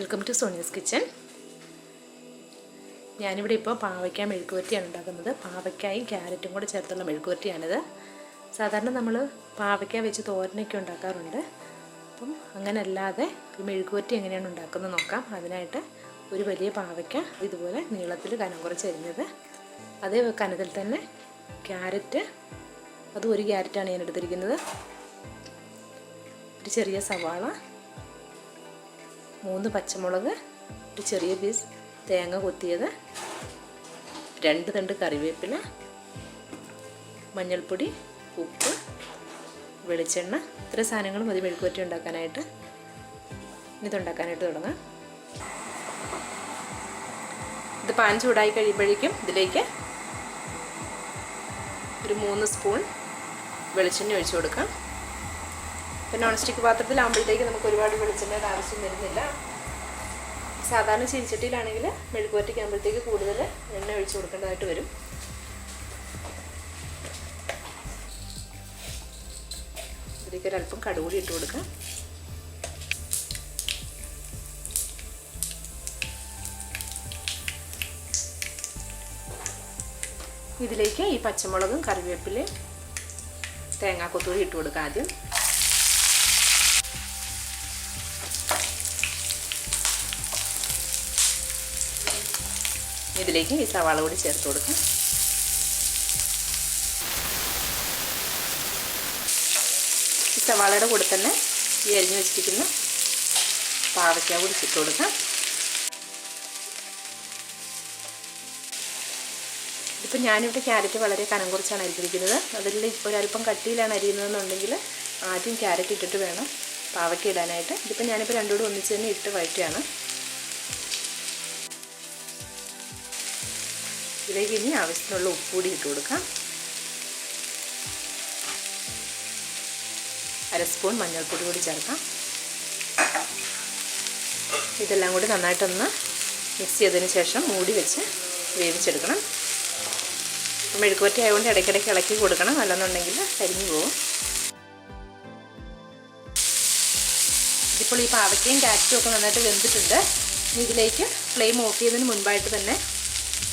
Welcome to Sonia's kitchen. ഞാനിവിടെ ഇപ്പോൾ പാവയ്ക്ക മെഴുക്കുവരട്ടിയാണ് ഉണ്ടാക്കുന്നത്. പാവയ്ക്കായും ക്യാരറ്റും കൂടെ ചേർത്തുള്ള മെഴുക്കുവരട്ടിയാണിത്. സാധാരണ നമ്മൾ പാവയ്ക്ക വെച്ച് തോരനൊക്കെ ഉണ്ടാക്കാറുണ്ട്. അപ്പം അങ്ങനെ അല്ലാതെ ഈ മെഴുക്കുവരട്ടി എങ്ങനെയാണ് ഉണ്ടാക്കുന്നത് നോക്കാം. അതിനായിട്ട് ഒരു വലിയ പാവയ്ക്ക ഇതുപോലെ നീളത്തിൽ കനം കുറച്ച് അരിഞ്ഞത്, അതേ കനത്തിൽ തന്നെ ക്യാരറ്റ്, അതും ഒരു ക്യാരറ്റാണ് ഞാൻ എടുത്തിരിക്കുന്നത്, ഒരു ചെറിയ സവാള, 3 പച്ചമുളക്, ഒരു ചെറിയ പീസ് തേങ്ങ കൊത്തിയത്, 2 തണ്ട് കറിവേപ്പില, മഞ്ഞൾപ്പൊടി, ഉപ്പ്, വെളിച്ചെണ്ണ. ഇത്ര സാധനങ്ങൾ മതി മെഴുക്കുവരട്ടി ഉണ്ടാക്കാനായിട്ട്. ഇതുണ്ടാക്കാനായിട്ട് തുടങ്ങാം. ഇത് പാൻ ചൂടായി കഴിയുമ്പോഴേക്കും ഇതിലേക്ക് ഒരു 3 സ്പൂൺ വെളിച്ചെണ്ണ ഒഴിച്ചു കൊടുക്കാം. ഇപ്പം നോൺ സ്റ്റിക്ക് പാത്രത്തിലാകുമ്പോഴത്തേക്ക് നമുക്ക് ഒരുപാട് വെളിച്ചെണ്ണയുടെ ആവശ്യം വരുന്നില്ല. സാധാരണ ചീനിച്ചട്ടിയിലാണെങ്കിൽ മെഴുക്കുവരട്ടിക്ക് ആകുമ്പോഴത്തേക്ക് കൂടുതൽ എണ്ണ ഒഴിച്ചു കൊടുക്കേണ്ടതായിട്ട് വരും. ഇതിലേക്ക് ഒരല്പം കടുകൂടി ഇട്ട് കൊടുക്കാം. ഇതിലേക്ക് ഈ പച്ചമുളകും കറിവേപ്പിലയും തേങ്ങാക്കൊത്തൂടി ഇട്ട് കൊടുക്കാം. ആദ്യം ഇതിലേക്ക് ഈ സവാള കൂടി ചേർത്ത് കൊടുക്കാം. ഈ സവാളയുടെ കൂടെ തന്നെ ഈ അരിഞ്ഞു വെച്ചിരിക്കുന്ന പാവയ്ക്ക കൂടി ഇട്ട് കൊടുക്കാം. ഇതിപ്പോൾ ഞാനിവിടെ ക്യാരറ്റ് വളരെ കനം കുറച്ചാണ് അരിഞ്ഞിരിക്കുന്നത്. അതിൽ ഒരല്പം കട്ടിയിലാണ് അരിയുന്നതെന്നുണ്ടെങ്കിൽ ആദ്യം ക്യാരറ്റ് ഇട്ടിട്ട് വേണം പാവയ്ക്ക ഇടാനായിട്ട്. ഇതിപ്പോൾ ഞാനിപ്പോൾ രണ്ടുകൂടി ഒന്നിച്ച് തന്നെ ഇട്ട് വഴറ്റുകയാണ്. ഇതിലേക്ക് ഇനി ആവശ്യത്തിനുള്ള ഉപ്പ് കൂടി ഇട്ട് കൊടുക്കാം. 1/2 സ്പൂൺ മഞ്ഞൾപ്പൊടി കൂടി ചേർക്കാം. ഇതെല്ലാം കൂടി നന്നായിട്ടൊന്ന് മിക്സ് ചെയ്തതിന് ശേഷം മൂടി വെച്ച് വേവിച്ചെടുക്കണം. മെഴുക്കുവരട്ടി ആയതുകൊണ്ട് ഇടയ്ക്കിടയ്ക്ക് ഇളക്കി കൊടുക്കണം, അല്ലെന്നുണ്ടെങ്കിൽ കരിഞ്ഞു പോകും. ഇതിപ്പോൾ ഈ പാവയ്ക്കയും ക്യാരറ്റും ഒക്കെ നന്നായിട്ട് വെന്തിട്ടുണ്ട്. ഇതിലേക്ക് ഫ്ലെയിം ഓഫ് ചെയ്തതിന് മുൻപായിട്ട് തന്നെ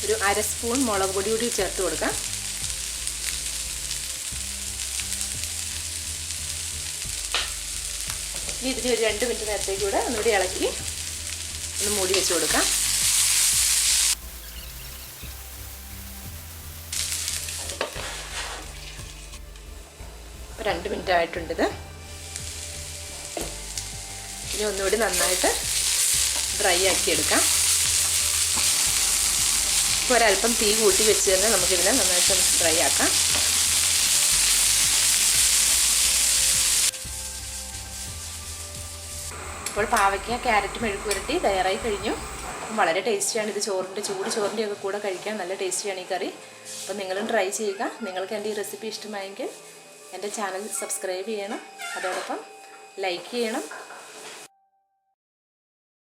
ഒരു 1/2 സ്പൂൺ മുളക് പൊടി കൂടി ചേർത്ത് കൊടുക്കാം. ഇനി ഇതിന് ഒരു 2 മിനിറ്റ് നേരത്തേക്ക് കൂടെ ഒന്നുകൂടി ഇളക്കി ഒന്ന് മൂടി വെച്ച് കൊടുക്കാം. ഇപ്പോൾ 2 മിനിറ്റ് ആയിട്ടുണ്ട്. ഇനി ഒന്നുകൂടി നന്നായിട്ട് ഡ്രൈ ആക്കി എടുക്കാം. ഇപ്പോൾ ഒരല്പം തീ കൂട്ടി വെച്ച് തന്നെ നമുക്കിതിനെ നന്നായിട്ട് ഡ്രൈ ആക്കാം. ഇപ്പോൾ പാവയ്ക്ക ക്യാരറ്റ് മെഴുക്കുവരട്ടി തയ്യാറായി കഴിഞ്ഞു. വളരെ ടേസ്റ്റിയാണ്. ഇത് ചൂട് ചോറിൻ്റെ ഒക്കെ കൂടെ കഴിക്കാൻ നല്ല ടേസ്റ്റിയാണ് ഈ കറി. അപ്പോൾ നിങ്ങളും ട്രൈ ചെയ്യുക. നിങ്ങൾക്ക് എൻ്റെ ഈ റെസിപ്പി ഇഷ്ടമായെങ്കിൽ എൻ്റെ ചാനൽ സബ്സ്ക്രൈബ് ചെയ്യണം, അതോടൊപ്പം ലൈക്ക് ചെയ്യണം,